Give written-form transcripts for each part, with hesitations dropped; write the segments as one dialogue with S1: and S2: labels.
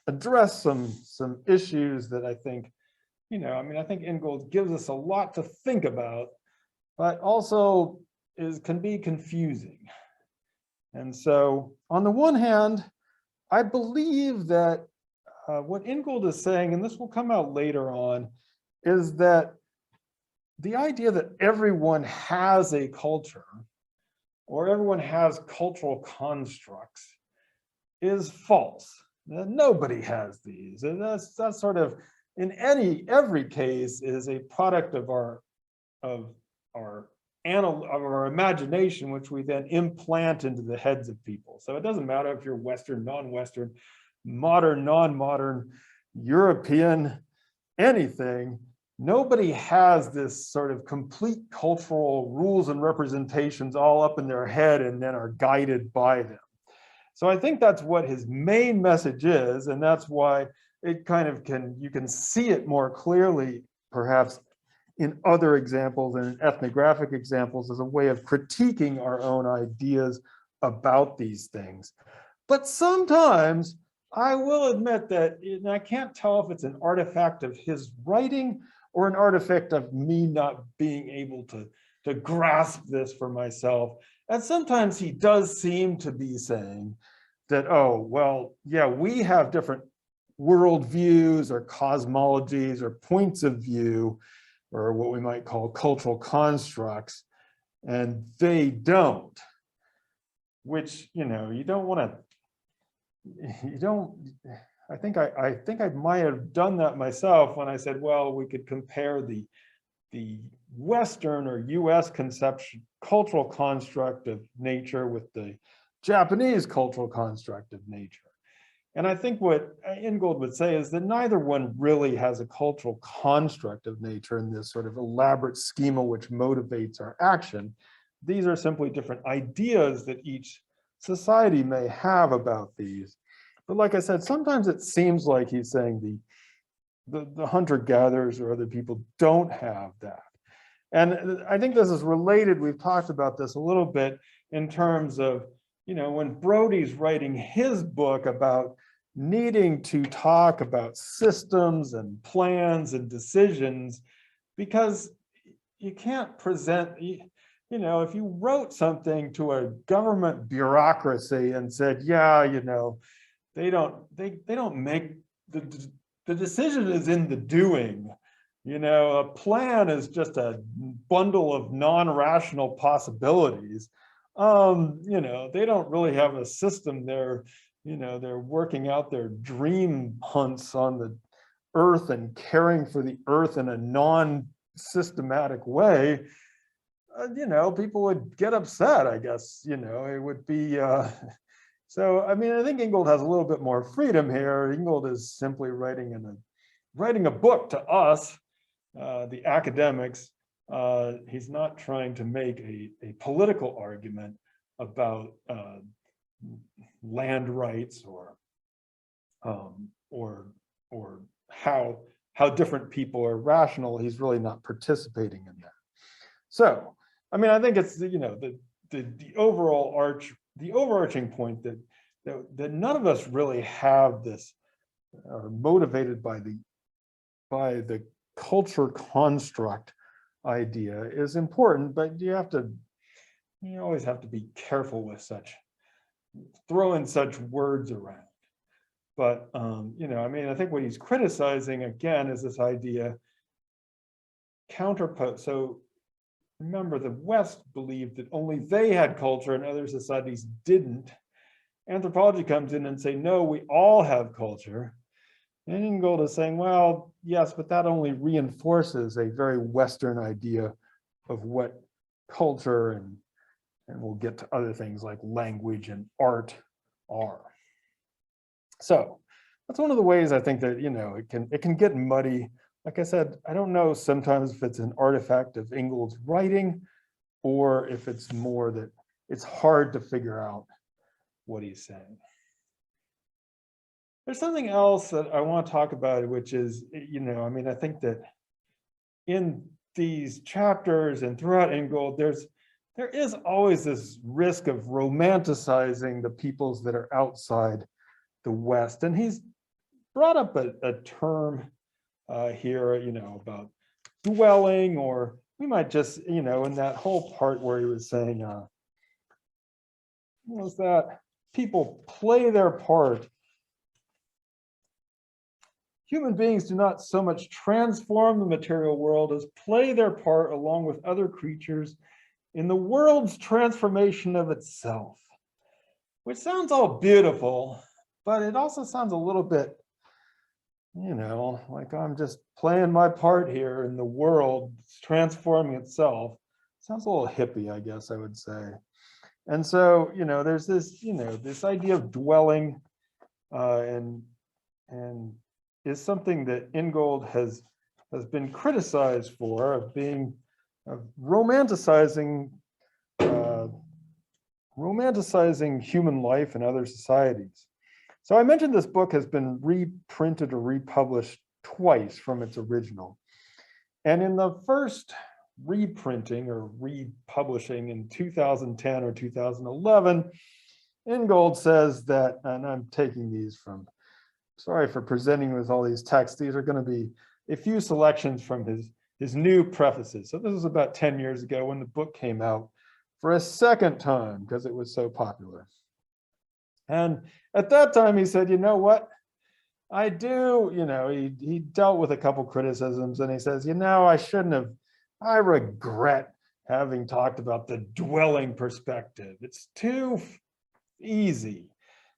S1: address some issues that I think, I think Ingold gives us a lot to think about, but also can be confusing. And so on the one hand, I believe that what Ingold is saying, and this will come out later on, is that the idea that everyone has a culture or everyone has cultural constructs is false. Nobody has these. And that's sort of, in every case, is a product of our imagination, which we then implant into the heads of people. So it doesn't matter if you're Western, non-Western, modern, non-modern, European, anything. Nobody has this sort of complete cultural rules and representations all up in their head and then are guided by them. So I think that's what his main message is, and that's why it kind of you can see it more clearly, perhaps, in other examples and in ethnographic examples as a way of critiquing our own ideas about these things. But sometimes I will admit that, and I can't tell if it's an artifact of his writing or an artifact of me not being able to grasp this for myself. And sometimes he does seem to be saying that, oh, well, yeah, we have different worldviews or cosmologies or points of view, or what we might call cultural constructs, and they don't, which, you don't want to, I think I might have done that myself when I said, well, we could compare the Western or US conception, cultural construct of nature with the Japanese cultural construct of nature. And I think what Ingold would say is that neither one really has a cultural construct of nature in this sort of elaborate schema which motivates our action. These are simply different ideas that each society may have about these. But like I said, sometimes it seems like he's saying the hunter-gatherers or other people don't have that. And I think this is related, we've talked about this a little bit in terms of, when Brody's writing his book about needing to talk about systems and plans and decisions, because you can't present, if you wrote something to a government bureaucracy and said, yeah, they don't make the decision is in the doing. A plan is just a bundle of non-rational possibilities. They don't really have a system. They're working out their dream hunts on the earth and caring for the earth in a non-systematic way. People would get upset, I guess. It would be, so, I think Ingold has a little bit more freedom here. Ingold is simply writing a book to us, the academics. He's not trying to make a political argument about land rights or how different people are rational. He's really not participating in that. So, I think it's the overarching point that none of us really have this, are motivated by the culture construct idea is important, but you always have to be careful with throwing such words around. But I think what he's criticizing again is this idea counterpose. So remember, the West believed that only they had culture and other societies didn't. Anthropology comes in and say, no, we all have culture. And Ingold is saying, well, yes, but that only reinforces a very Western idea of what culture and we'll get to other things like language and art are. So that's one of the ways I think that, it can get muddy. Like I said, I don't know sometimes if it's an artifact of Ingold's writing or if it's more that it's hard to figure out what he's saying. There's something else that I want to talk about, which is, I think that in these chapters and throughout Ingold, there is always this risk of romanticizing the peoples that are outside the West. And he's brought up a term here, about dwelling, or we might just, in that whole part where he was saying, what was that? People play their part. Human beings do not so much transform the material world as play their part along with other creatures in the world's transformation of itself, which sounds all beautiful, but it also sounds a little bit, like I'm just playing my part here in the world transforming itself. Sounds a little hippie, I guess I would say. And so, there's this, this idea of dwelling, and is something that Ingold has been criticized for, of being romanticizing human life and other societies. So I mentioned this book has been reprinted or republished twice from its original. And in the first reprinting or republishing in 2010 or 2011, Ingold says that, and I'm taking these from, sorry for presenting with all these texts, these are going to be a few selections from his new prefaces. So this was about 10 years ago when the book came out for a second time because it was so popular. And at that time he said, you know what, I do, he dealt with a couple criticisms, and he says, I regret having talked about the dwelling perspective. It's too easy.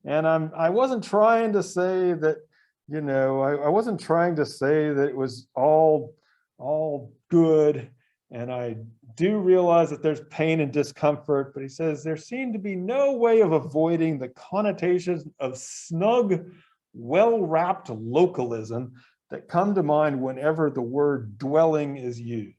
S1: And I wasn't trying to say that, I wasn't trying to say that it was all good. And I do realize that there's pain and discomfort, but he says there seemed to be no way of avoiding the connotations of snug, well-wrapped localism that come to mind whenever the word dwelling is used.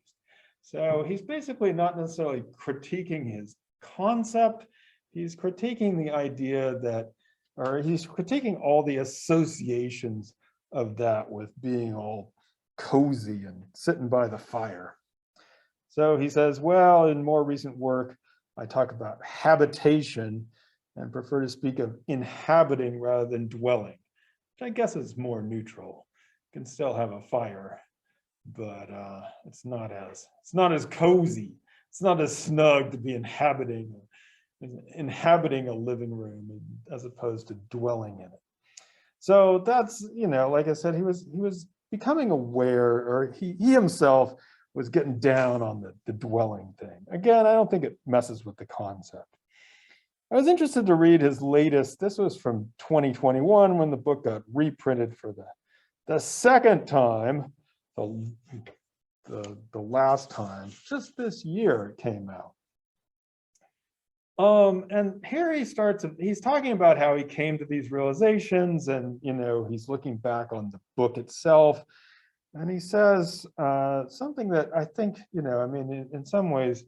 S1: So he's basically not necessarily critiquing his concept. He's critiquing the idea that, or he's critiquing all the associations of that with being all cozy and sitting by the fire. So he says, well, in more recent work, I talk about habitation and prefer to speak of inhabiting rather than dwelling, which I guess is more neutral. You can still have a fire, but it's not as cozy. It's not as snug to be inhabiting a living room as opposed to dwelling in it. So that's, like I said, he was becoming aware, or he himself was getting down on the dwelling thing. Again, I don't think it messes with the concept. I was interested to read his latest. This was from 2021 when the book got reprinted for the second time, the last time, just this year it came out. And here he's talking about how he came to these realizations, and, he's looking back on the book itself. And he says something that I think, in some ways,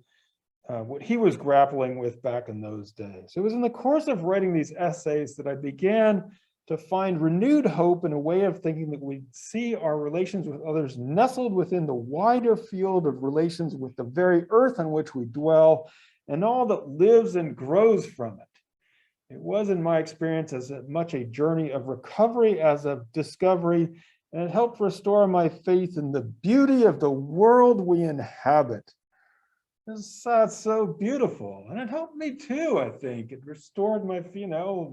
S1: what he was grappling with back in those days. It was in the course of writing these essays that I began to find renewed hope in a way of thinking that we see our relations with others nestled within the wider field of relations with the very earth on which we dwell and all that lives and grows from it. It was, in my experience, as much a journey of recovery as of discovery, and it helped restore my faith in the beauty of the world we inhabit. That's so beautiful, and it helped me too, I think. It restored my,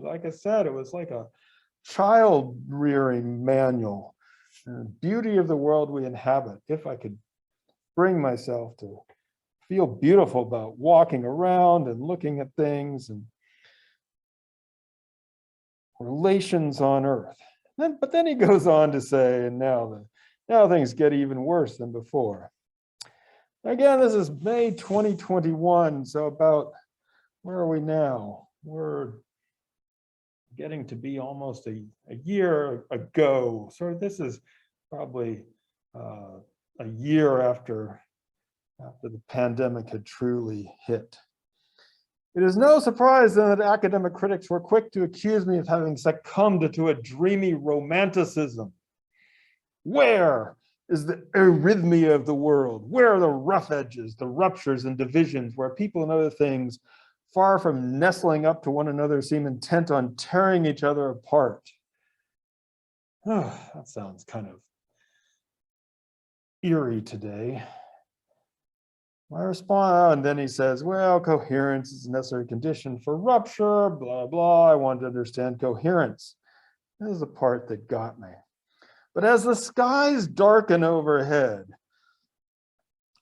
S1: like I said, it was like a child rearing manual. The beauty of the world we inhabit. If I could bring myself to feel beautiful about walking around and looking at things and relations on earth. But then he goes on to say, and now things get even worse than before. Again, this is May 2021, so about, where are we now? We're getting to be almost a year ago. So this is probably a year after the pandemic had truly hit. It is no surprise then that academic critics were quick to accuse me of having succumbed to a dreamy romanticism. Where is the arrhythmia of the world? Where are the rough edges, the ruptures and divisions, where people and other things, far from nestling up to one another, seem intent on tearing each other apart? Oh, that sounds kind of eerie today. My response, and then he says, well, coherence is a necessary condition for rupture, blah, blah. I wanted to understand coherence. This is the part that got me. But as the skies darken overhead,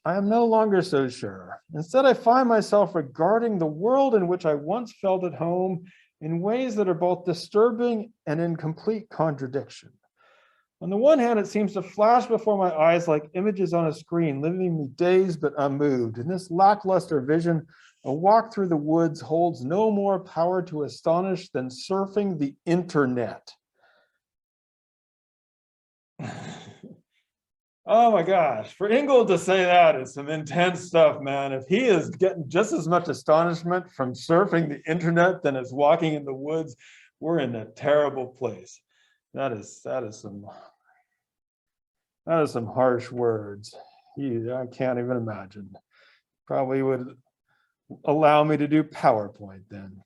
S1: I am no longer so sure. Instead, I find myself regarding the world in which I once felt at home in ways that are both disturbing and in complete contradiction. On the one hand, it seems to flash before my eyes like images on a screen, leaving me dazed but unmoved. In this lackluster vision, a walk through the woods holds no more power to astonish than surfing the internet. Oh my gosh, for Ingold to say that is some intense stuff, man. If he is getting just as much astonishment from surfing the internet than is walking in the woods, we're in a terrible place. That is some harsh words. I can't even imagine. Probably would allow me to do PowerPoint then.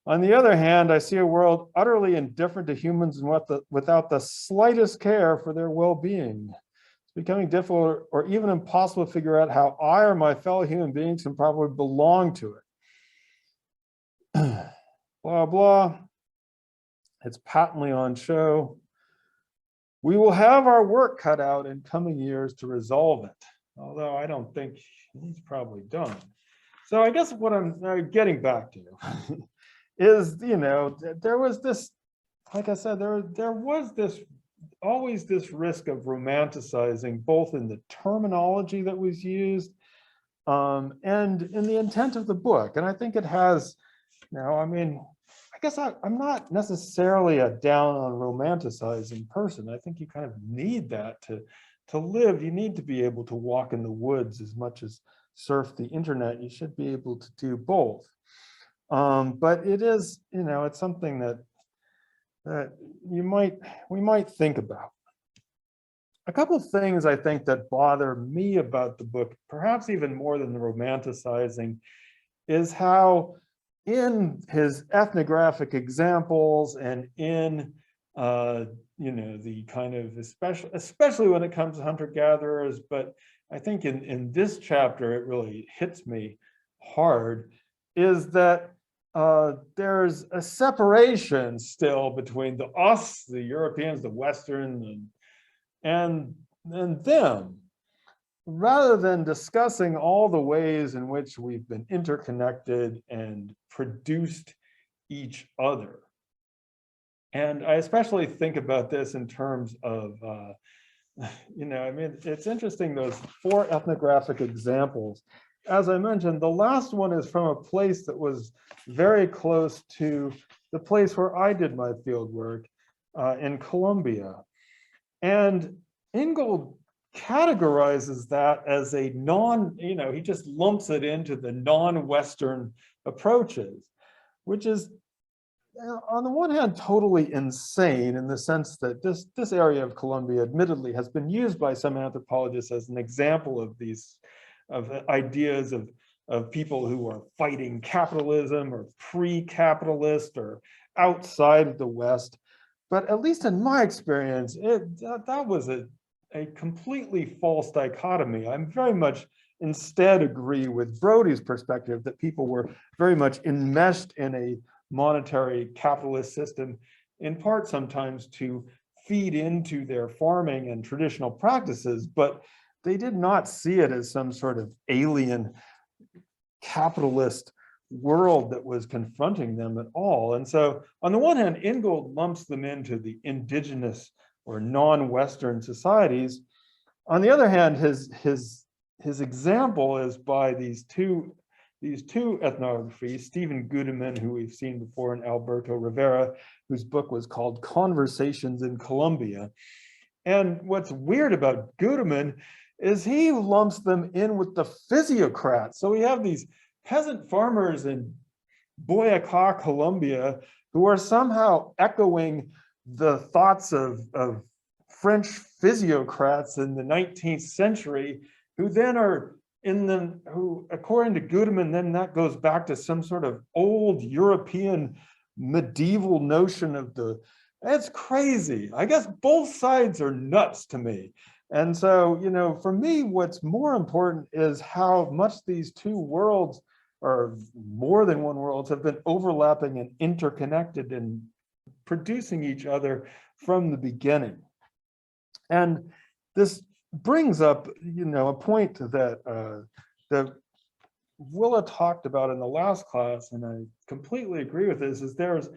S1: On the other hand, I see a world utterly indifferent to humans and without the slightest care for their well-being. It's becoming difficult or even impossible to figure out how I or my fellow human beings can probably belong to it. Blah, blah. It's patently on show. We will have our work cut out in coming years to resolve it, although I don't think he's probably done. So I guess what I'm getting back to is, there was this, like I said, there was this always this risk of romanticizing, both in the terminology that was used and in the intent of the book. And I think it has, I guess I'm not necessarily a down on romanticizing person. I think you kind of need that to live. You need to be able to walk in the woods as much as surf the internet. You should be able to do both. But it is, it's something that we might think about. A couple of things I think that bother me about the book, perhaps even more than the romanticizing, is how in his ethnographic examples and in the kind of especially when it comes to hunter-gatherers, but I think in this chapter it really hits me hard, is that there's a separation still between us, the Europeans, the Western, and them, rather than discussing all the ways in which we've been interconnected and produced each other. And I especially think about this in terms of, it's interesting, those 4 ethnographic examples. As I mentioned, the last one is from a place that was very close to the place where I did my field work in Colombia. And Ingold categorizes that as a he just lumps it into the non-Western approaches, which is, on the one hand, totally insane in the sense that this area of Colombia admittedly has been used by some anthropologists as an example of these ideas of people who are fighting capitalism or pre-capitalist or outside of the West. But at least in my experience, that was a completely false dichotomy. I'm very much instead agree with Brody's perspective that people were very much enmeshed in a monetary capitalist system, in part sometimes to feed into their farming and traditional practices, but they did not see it as some sort of alien capitalist world that was confronting them at all. And so on the one hand, Ingold lumps them into the indigenous or non-Western societies. On the other hand, his example is by these two ethnographies, Stephen Gudeman, who we've seen before, and Alberto Rivera, whose book was called Conversations in Colombia. And what's weird about Gudeman is he lumps them in with the physiocrats. So we have these peasant farmers in Boyacá, Colombia, who are somehow echoing the thoughts of French physiocrats in the 19th century, who then are who, according to Gudeman, then that goes back to some sort of old European medieval notion of the It's crazy. I guess both sides are nuts to me. And so, for me, what's more important is how much these two worlds, or more than one worlds, have been overlapping and interconnected and producing each other from the beginning. And this brings up, a point that Willa talked about in the last class, and I completely agree with this, is there's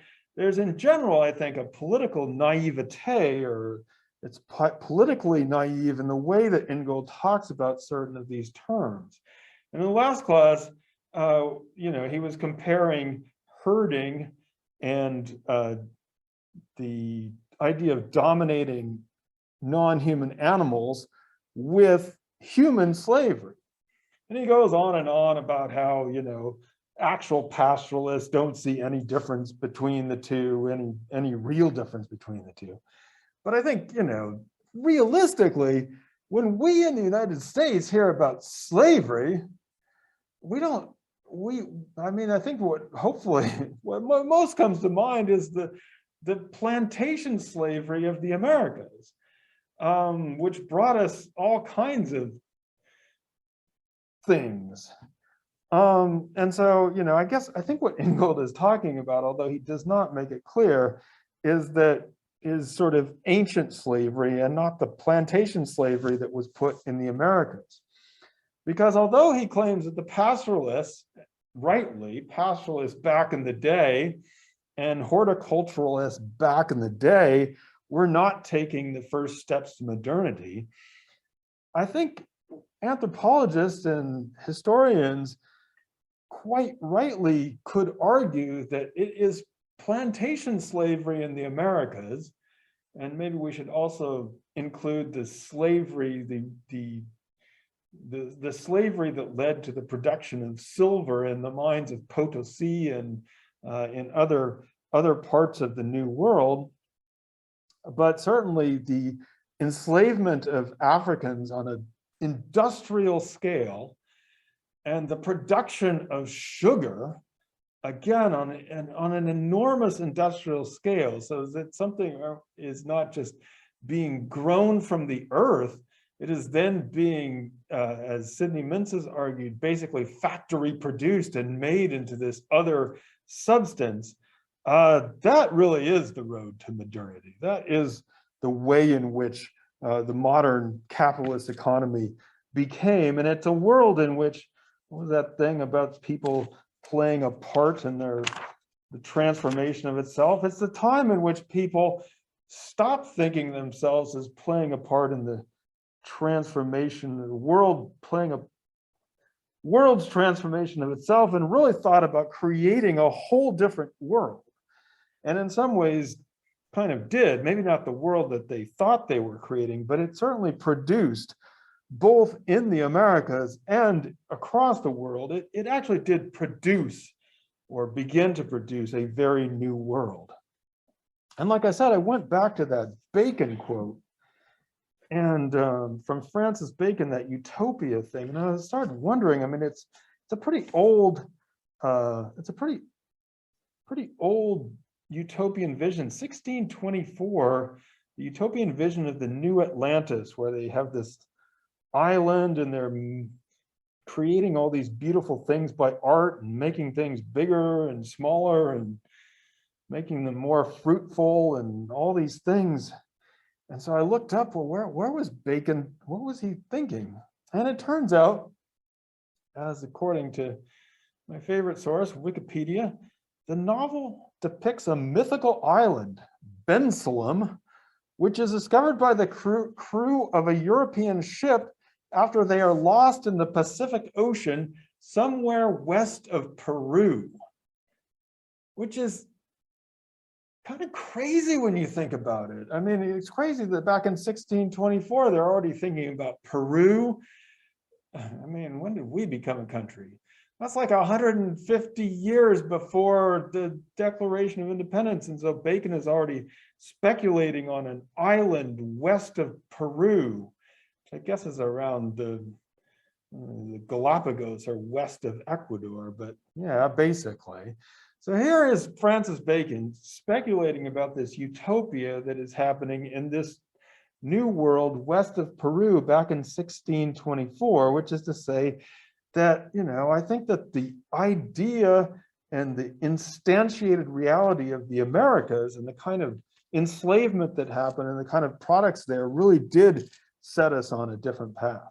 S1: in general, I think, a political naiveté, or it's politically naive in the way that Ingold talks about certain of these terms. And in the last class, he was comparing herding and the idea of dominating non-human animals with human slavery. And he goes on and on about how, actual pastoralists don't see any difference between the two, any real difference between the two. But I think, realistically, when we in the United States hear about slavery, I think what most comes to mind is the plantation slavery of the Americas, which brought us all kinds of things. And so, I think what Ingold is talking about, although he does not make it clear, is sort of ancient slavery and not the plantation slavery that was put in the Americas. Because although he claims that the pastoralists, rightly, pastoralists back in the day and horticulturalists back in the day were not taking the first steps to modernity, I think anthropologists and historians quite rightly could argue that it is plantation slavery in the Americas, and maybe we should also include the slavery, the slavery that led to the production of silver in the mines of Potosi and in other parts of the New World, but certainly the enslavement of Africans on an industrial scale and the production of sugar, again, on an enormous industrial scale, so that something is not just being grown from the earth, it is then being, as Sidney Mintz has argued, basically factory produced and made into this other substance. That really is the road to modernity. That is the way in which the modern capitalist economy became. And it's a world in which, what was that thing about people playing a part in the transformation of itself? It's the time in which people stop thinking themselves as playing a part in the transformation of the world, playing a world's transformation of itself, and really thought about creating a whole different world. And in some ways kind of did, maybe not the world that they thought they were creating, but it certainly produced, both in the Americas and across the world, it actually did produce or begin to produce a very new world. And like I said, I went back to that Bacon quote, and from Francis Bacon, that utopia thing, and I started wondering, I mean, it's a pretty old, pretty old utopian vision, 1624, the utopian vision of the New Atlantis, where they have this island and they're creating all these beautiful things by art and making things bigger and smaller and making them more fruitful and all these things. And so I looked up, well, where was Bacon? What was he thinking? And it turns out, as according to my favorite source, Wikipedia, the novel depicts a mythical island, Bensalem, which is discovered by the crew of a European ship after they are lost in the Pacific Ocean somewhere west of Peru, which is kind of crazy when you think about it. I mean, it's crazy that back in 1624, they're already thinking about Peru. I mean, when did we become a country? That's like 150 years before the Declaration of Independence. And so Bacon is already speculating on an island west of Peru, which I guess is around the Galapagos or west of Ecuador, but yeah, basically. So here is Francis Bacon speculating about this utopia that is happening in this new world west of Peru back in 1624, which is to say that, I think that the idea and the instantiated reality of the Americas and the kind of enslavement that happened and the kind of products there really did set us on a different path.